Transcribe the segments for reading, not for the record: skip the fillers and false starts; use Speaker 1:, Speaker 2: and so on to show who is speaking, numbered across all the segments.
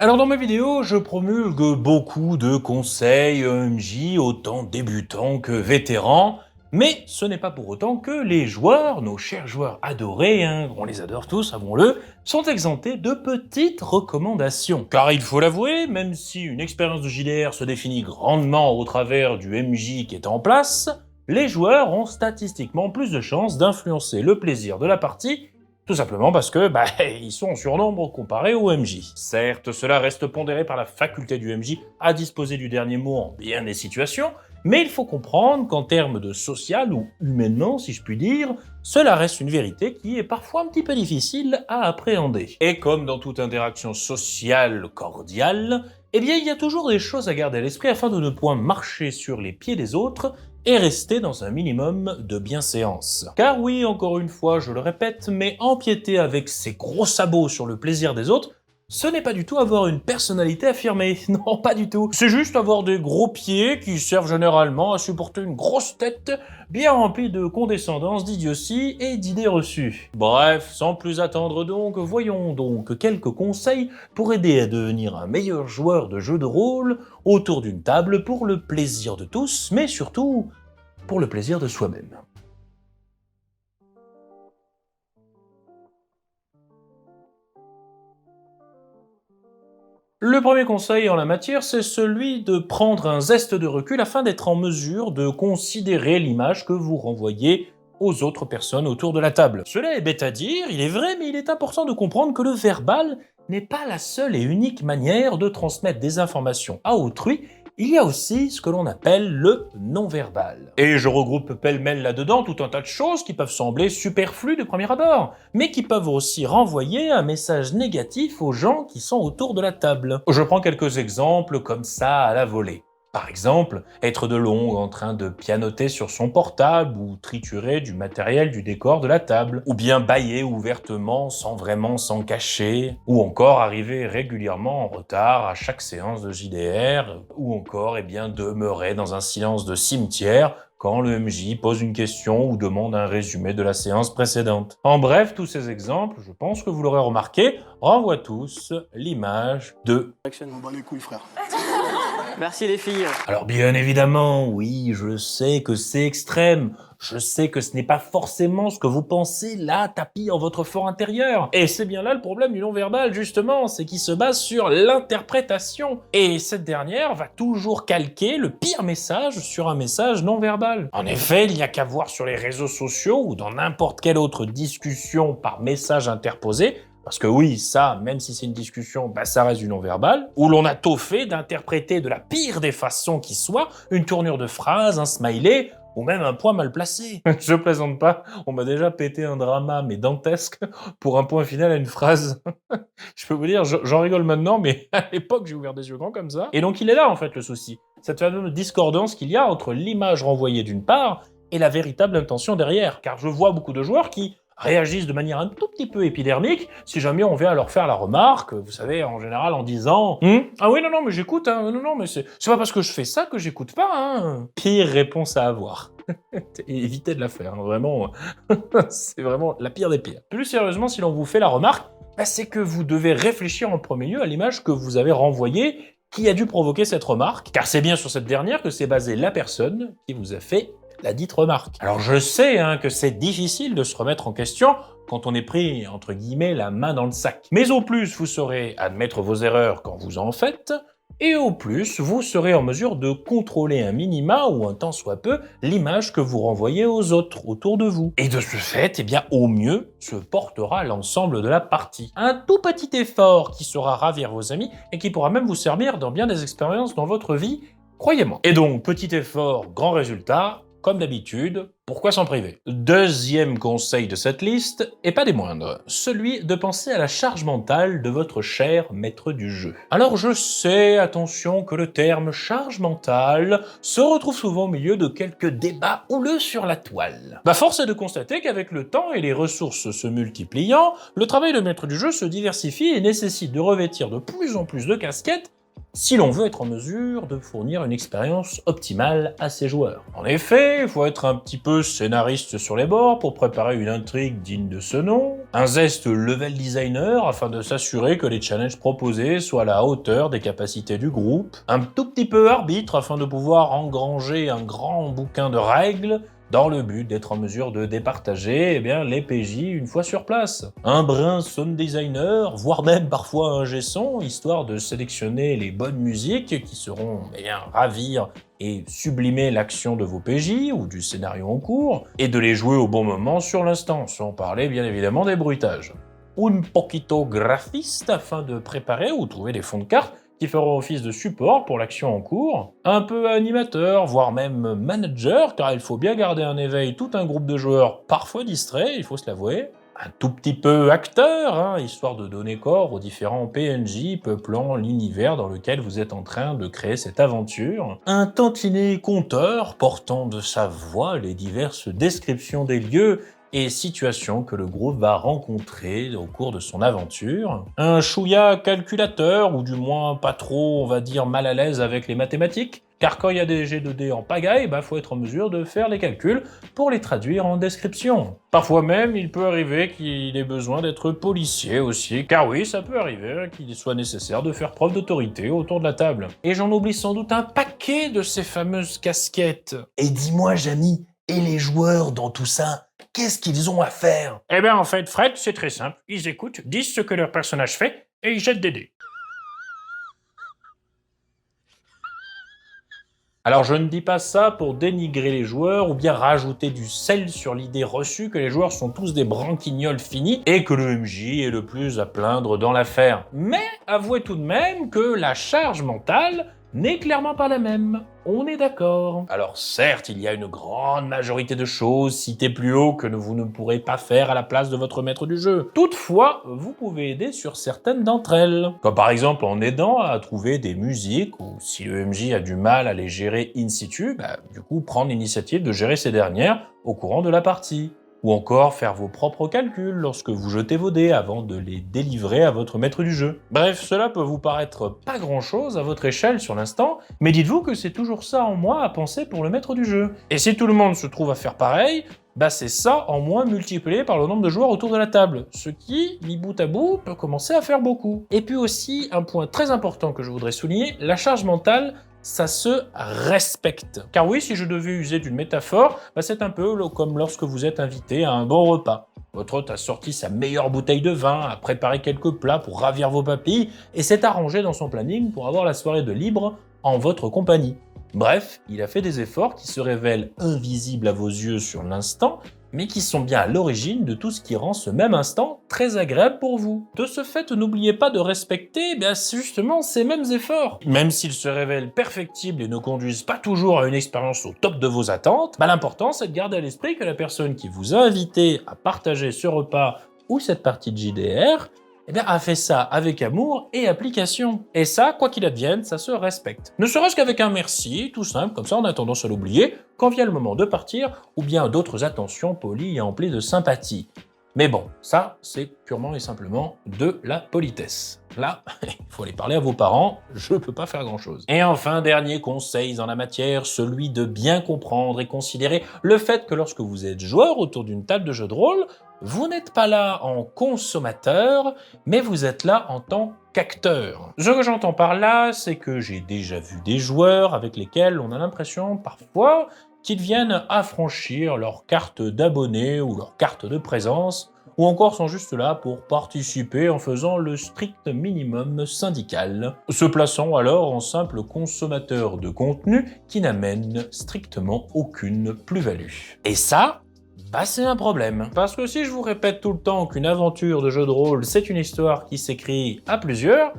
Speaker 1: Alors dans ma vidéo, je promulgue beaucoup de conseils EMJ, autant débutants que vétérans, mais ce n'est pas pour autant que les joueurs, nos chers joueurs adorés, on les adore tous, savons-le, sont exemptés de petites recommandations. Car il faut l'avouer, même si une expérience de JDR se définit grandement au travers du MJ qui est en place, les joueurs ont statistiquement plus de chances d'influencer le plaisir de la partie. Tout simplement parce que, ils sont en surnombre comparé au MJ. Certes, cela reste pondéré par la faculté du MJ à disposer du dernier mot en bien des situations, mais il faut comprendre qu'en termes de social ou humainement, si je puis dire, cela reste une vérité qui est parfois un petit peu difficile à appréhender. Et comme dans toute interaction sociale cordiale, il y a toujours des choses à garder à l'esprit afin de ne point marcher sur les pieds des autres et rester dans un minimum de bienséance. Car oui, encore une fois, je le répète, mais empiéter avec ses gros sabots sur le plaisir des autres, ce n'est pas du tout avoir une personnalité affirmée, non pas du tout. C'est juste avoir des gros pieds qui servent généralement à supporter une grosse tête bien remplie de condescendance, d'idiotie et d'idées reçues. Bref, sans plus attendre donc, voyons donc quelques conseils pour aider à devenir un meilleur joueur de jeux de rôle autour d'une table pour le plaisir de tous, mais surtout pour le plaisir de soi-même. Le premier conseil en la matière, c'est celui de prendre un zeste de recul afin d'être en mesure de considérer l'image que vous renvoyez aux autres personnes autour de la table. Cela est bête à dire, il est vrai, mais il est important de comprendre que le verbal n'est pas la seule et unique manière de transmettre des informations à autrui. Il y a aussi ce que l'on appelle le non-verbal. Et je regroupe pêle-mêle là-dedans tout un tas de choses qui peuvent sembler superflues de premier abord, mais qui peuvent aussi renvoyer un message négatif aux gens qui sont autour de la table. Je prends quelques exemples comme ça à la volée. Par exemple, être de long en train de pianoter sur son portable ou triturer du matériel du décor de la table, ou bien bâiller ouvertement sans vraiment s'en cacher, ou encore arriver régulièrement en retard à chaque séance de JDR, ou encore demeurer dans un silence de cimetière quand le MJ pose une question ou demande un résumé de la séance précédente. En bref, tous ces exemples, je pense que vous l'aurez remarqué, renvoient tous l'image de
Speaker 2: On bat les couilles, frère.
Speaker 3: Merci les filles.
Speaker 1: Alors bien évidemment, oui, je sais que c'est extrême, je sais que ce n'est pas forcément ce que vous pensez là, tapis en votre fort intérieur. Et c'est bien là le problème du non-verbal, justement, c'est qu'il se base sur l'interprétation. Et cette dernière va toujours calquer le pire message sur un message non-verbal. En effet, il n'y a qu'à voir sur les réseaux sociaux ou dans n'importe quelle autre discussion par message interposé, parce que oui, ça, même si c'est une discussion, ça reste du non-verbal, où l'on a tôt fait d'interpréter de la pire des façons qui soit une tournure de phrase, un smiley, ou même un point mal placé. Je plaisante pas, on m'a déjà pété un drama, mais dantesque, pour un point final à une phrase. Je peux vous dire, j'en rigole maintenant, mais à l'époque, j'ai ouvert des yeux grands comme ça. Et donc il est là, en fait, le souci. Cette fameuse discordance qu'il y a entre l'image renvoyée d'une part et la véritable intention derrière. Car je vois beaucoup de joueurs qui réagissent de manière un tout petit peu épidermique si jamais on vient leur faire la remarque, vous savez, en général en disant Ah oui, non, mais j'écoute, non, mais c'est pas parce que je fais ça que j'écoute pas, Pire réponse à avoir. Évitez de la faire, vraiment, c'est vraiment la pire des pires. Plus sérieusement, si l'on vous fait la remarque, c'est que vous devez réfléchir en premier lieu à l'image que vous avez renvoyée qui a dû provoquer cette remarque, car c'est bien sur cette dernière que s'est basée la personne qui vous a fait la dite remarque. Alors je sais que c'est difficile de se remettre en question quand on est pris, entre guillemets, la main dans le sac. Mais au plus, vous saurez admettre vos erreurs quand vous en faites, et au plus, vous serez en mesure de contrôler un minima, ou un tant soit peu, l'image que vous renvoyez aux autres autour de vous. Et de ce fait, au mieux, se portera l'ensemble de la partie. Un tout petit effort qui saura ravir vos amis, et qui pourra même vous servir dans bien des expériences dans votre vie, croyez-moi. Et donc, petit effort, grand résultat, comme d'habitude, pourquoi s'en priver? Deuxième conseil de cette liste, et pas des moindres, celui de penser à la charge mentale de votre cher maître du jeu. Alors je sais, attention, que le terme charge mentale se retrouve souvent au milieu de quelques débats houleux sur la toile. Force est de constater qu'avec le temps et les ressources se multipliant, le travail de maître du jeu se diversifie et nécessite de revêtir de plus en plus de casquettes si l'on veut être en mesure de fournir une expérience optimale à ses joueurs. En effet, il faut être un petit peu scénariste sur les bords pour préparer une intrigue digne de ce nom, Un zeste level designer afin de s'assurer que les challenges proposés soient à la hauteur des capacités du groupe. Un tout petit peu arbitre afin de pouvoir engranger un grand bouquin de règles dans le but d'être en mesure de départager les PJ une fois sur place. Un brin sound designer, voire même parfois un G-son, histoire de sélectionner les bonnes musiques qui seront ravir et sublimer l'action de vos PJ ou du scénario en cours, et de les jouer au bon moment sur l'instant, sans parler bien évidemment des bruitages. Un poquito graphiste afin de préparer ou trouver des fonds de cartes qui feront office de support pour l'action en cours, un peu animateur, voire même manager, car il faut bien garder en éveil tout un groupe de joueurs parfois distraits, il faut se l'avouer, un tout petit peu acteur, histoire de donner corps aux différents PNJ peuplant l'univers dans lequel vous êtes en train de créer cette aventure, un tantinet conteur portant de sa voix les diverses descriptions des lieux et situations que le groupe va rencontrer au cours de son aventure, un chouïa calculateur, ou du moins pas trop, on va dire, mal à l'aise avec les mathématiques, car quand il y a des jets de dés en pagaille, faut être en mesure de faire les calculs pour les traduire en description. Parfois même, il peut arriver qu'il ait besoin d'être policier aussi, car oui, ça peut arriver qu'il soit nécessaire de faire preuve d'autorité autour de la table. Et j'en oublie sans doute un paquet de ces fameuses casquettes.
Speaker 2: Et dis-moi, Jamy, et les joueurs dans tout ça, qu'est-ce qu'ils ont à faire?
Speaker 1: En fait, Fred, c'est très simple. Ils écoutent, disent ce que leur personnage fait, et ils jettent des dés. Alors je ne dis pas ça pour dénigrer les joueurs ou bien rajouter du sel sur l'idée reçue que les joueurs sont tous des branquignoles finis et que le MJ est le plus à plaindre dans l'affaire. Mais avouez tout de même que la charge mentale n'est clairement pas la même. On est d'accord. Alors certes, il y a une grande majorité de choses citées plus haut que vous ne pourrez pas faire à la place de votre maître du jeu. Toutefois, vous pouvez aider sur certaines d'entre elles. Comme par exemple en aidant à trouver des musiques, ou si le MJ a du mal à les gérer in situ, du coup prendre l'initiative de gérer ces dernières au courant de la partie. Ou encore faire vos propres calculs lorsque vous jetez vos dés avant de les délivrer à votre maître du jeu. Bref, cela peut vous paraître pas grand-chose à votre échelle sur l'instant, mais dites-vous que c'est toujours ça en moins à penser pour le maître du jeu. Et si tout le monde se trouve à faire pareil, c'est ça en moins multiplié par le nombre de joueurs autour de la table, ce qui, mis bout à bout, peut commencer à faire beaucoup. Et puis aussi, un point très important que je voudrais souligner, la charge mentale, ça se respecte. Car oui, si je devais user d'une métaphore, c'est un peu comme lorsque vous êtes invité à un bon repas. Votre hôte a sorti sa meilleure bouteille de vin, a préparé quelques plats pour ravir vos papilles, et s'est arrangé dans son planning pour avoir la soirée de libre en votre compagnie. Bref, il a fait des efforts qui se révèlent invisibles à vos yeux sur l'instant, mais qui sont bien à l'origine de tout ce qui rend ce même instant très agréable pour vous. De ce fait, n'oubliez pas de respecter justement ces mêmes efforts. Même s'ils se révèlent perfectibles et ne conduisent pas toujours à une expérience au top de vos attentes, l'important c'est de garder à l'esprit que la personne qui vous a invité à partager ce repas ou cette partie de JDR a fait ça avec amour et application. Et ça, quoi qu'il advienne, ça se respecte. Ne serait-ce qu'avec un merci, tout simple, comme ça on a tendance à l'oublier, quand vient le moment de partir, ou bien d'autres attentions polies et emplies de sympathie. Mais bon, ça, c'est purement et simplement de la politesse. Là, il faut aller parler à vos parents, je peux pas faire grand-chose. Et enfin, dernier conseil en la matière, celui de bien comprendre et considérer le fait que lorsque vous êtes joueur autour d'une table de jeu de rôle, vous n'êtes pas là en consommateur, mais vous êtes là en tant qu'acteur. Ce que j'entends par là, c'est que j'ai déjà vu des joueurs avec lesquels on a l'impression parfois qu'ils viennent affranchir leur carte d'abonné ou leur carte de présence, ou encore sont juste là pour participer en faisant le strict minimum syndical, se plaçant alors en simple consommateur de contenu qui n'amène strictement aucune plus-value. Et ça, c'est un problème. Parce que si je vous répète tout le temps qu'une aventure de jeu de rôle, c'est une histoire qui s'écrit à plusieurs,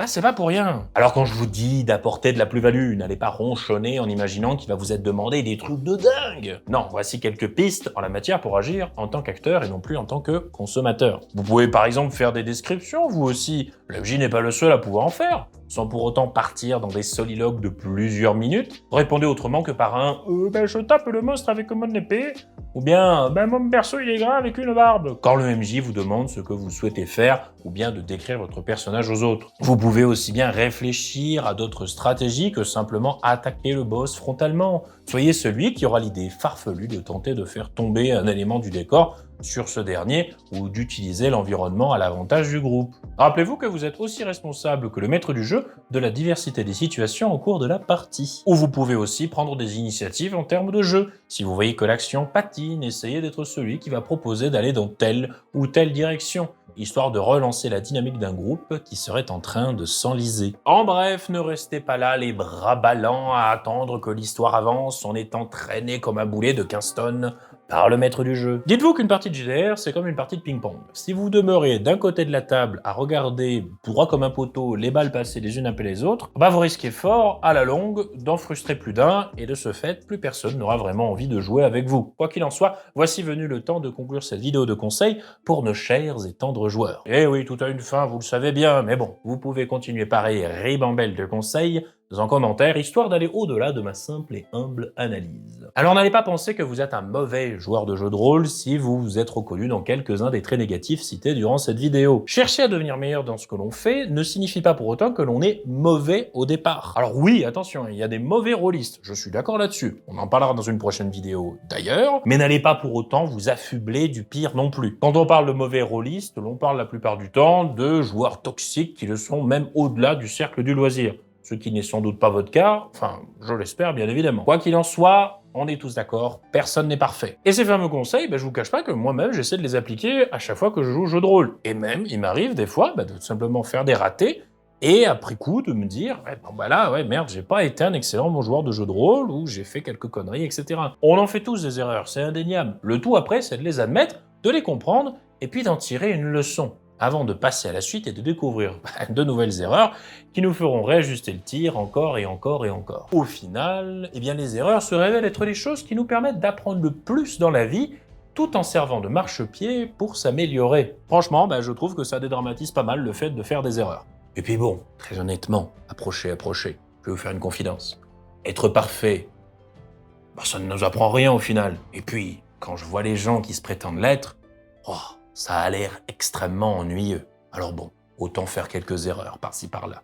Speaker 1: c'est pas pour rien. Alors quand je vous dis d'apporter de la plus-value, n'allez pas ronchonner en imaginant qu'il va vous être demandé des trucs de dingue. Non, voici quelques pistes en la matière pour agir en tant qu'acteur et non plus en tant que consommateur. Vous pouvez par exemple faire des descriptions, vous aussi. Le MJ n'est pas le seul à pouvoir en faire, sans pour autant partir dans des soliloques de plusieurs minutes. Répondez autrement que par un je tape le monstre avec une bonne épée » ou bien mon perso il est gras avec une barbe » quand le MJ vous demande ce que vous souhaitez faire ou bien de décrire votre personnage aux autres. Vous pouvez aussi bien réfléchir à d'autres stratégies que simplement attaquer le boss frontalement. Soyez celui qui aura l'idée farfelue de tenter de faire tomber un élément du décor sur ce dernier ou d'utiliser l'environnement à l'avantage du groupe. Rappelez-vous que vous êtes aussi responsable que le maître du jeu de la diversité des situations au cours de la partie. Ou vous pouvez aussi prendre des initiatives en termes de jeu. Si vous voyez que l'action patine, essayez d'être celui qui va proposer d'aller dans telle ou telle direction, histoire de relancer la dynamique d'un groupe qui serait en train de s'enliser. En bref, ne restez pas là les bras ballants à attendre que l'histoire avance en étant traîné comme un boulet de 15 tonnes par le maître du jeu. Dites-vous qu'une partie de JDR, c'est comme une partie de ping-pong. Si vous demeurez d'un côté de la table à regarder droit comme un poteau les balles passer les unes après les autres, vous risquez fort, à la longue, d'en frustrer plus d'un, et de ce fait, plus personne n'aura vraiment envie de jouer avec vous. Quoi qu'il en soit, voici venu le temps de conclure cette vidéo de conseil pour nos chers et tendres joueurs. Eh oui, tout a une fin, vous le savez bien, mais bon, vous pouvez continuer pareil ribambelle de conseils en commentaire, histoire d'aller au-delà de ma simple et humble analyse. Alors n'allez pas penser que vous êtes un mauvais joueur de jeu de rôle si vous vous êtes reconnu dans quelques-uns des traits négatifs cités durant cette vidéo. Chercher à devenir meilleur dans ce que l'on fait ne signifie pas pour autant que l'on est mauvais au départ. Alors oui, attention, il y a des mauvais rôlistes, je suis d'accord là-dessus, on en parlera dans une prochaine vidéo d'ailleurs, mais n'allez pas pour autant vous affubler du pire non plus. Quand on parle de mauvais rôlistes, l'on parle la plupart du temps de joueurs toxiques qui le sont même au-delà du cercle du loisir. Ce qui n'est sans doute pas votre cas, enfin, je l'espère bien évidemment. Quoi qu'il en soit, on est tous d'accord, personne n'est parfait. Et ces fameux conseils, je vous cache pas que moi-même, j'essaie de les appliquer à chaque fois que je joue au jeu de rôle. Et même, il m'arrive des fois de tout simplement faire des ratés, et après coup de me dire, merde, j'ai pas été un excellent bon joueur de jeu de rôle, ou j'ai fait quelques conneries, etc. On en fait tous des erreurs, c'est indéniable. Le tout après, c'est de les admettre, de les comprendre, et puis d'en tirer une leçon, avant de passer à la suite et de découvrir de nouvelles erreurs qui nous feront réajuster le tir encore et encore et encore. Au final, les erreurs se révèlent être les choses qui nous permettent d'apprendre le plus dans la vie, tout en servant de marchepied pour s'améliorer. Franchement, je trouve que ça dédramatise pas mal le fait de faire des erreurs. Et puis bon, très honnêtement, approchez, je vais vous faire une confidence. Être parfait, ça ne nous apprend rien au final. Et puis, quand je vois les gens qui se prétendent l'être, ça a l'air extrêmement ennuyeux. Alors bon, autant faire quelques erreurs par-ci par-là.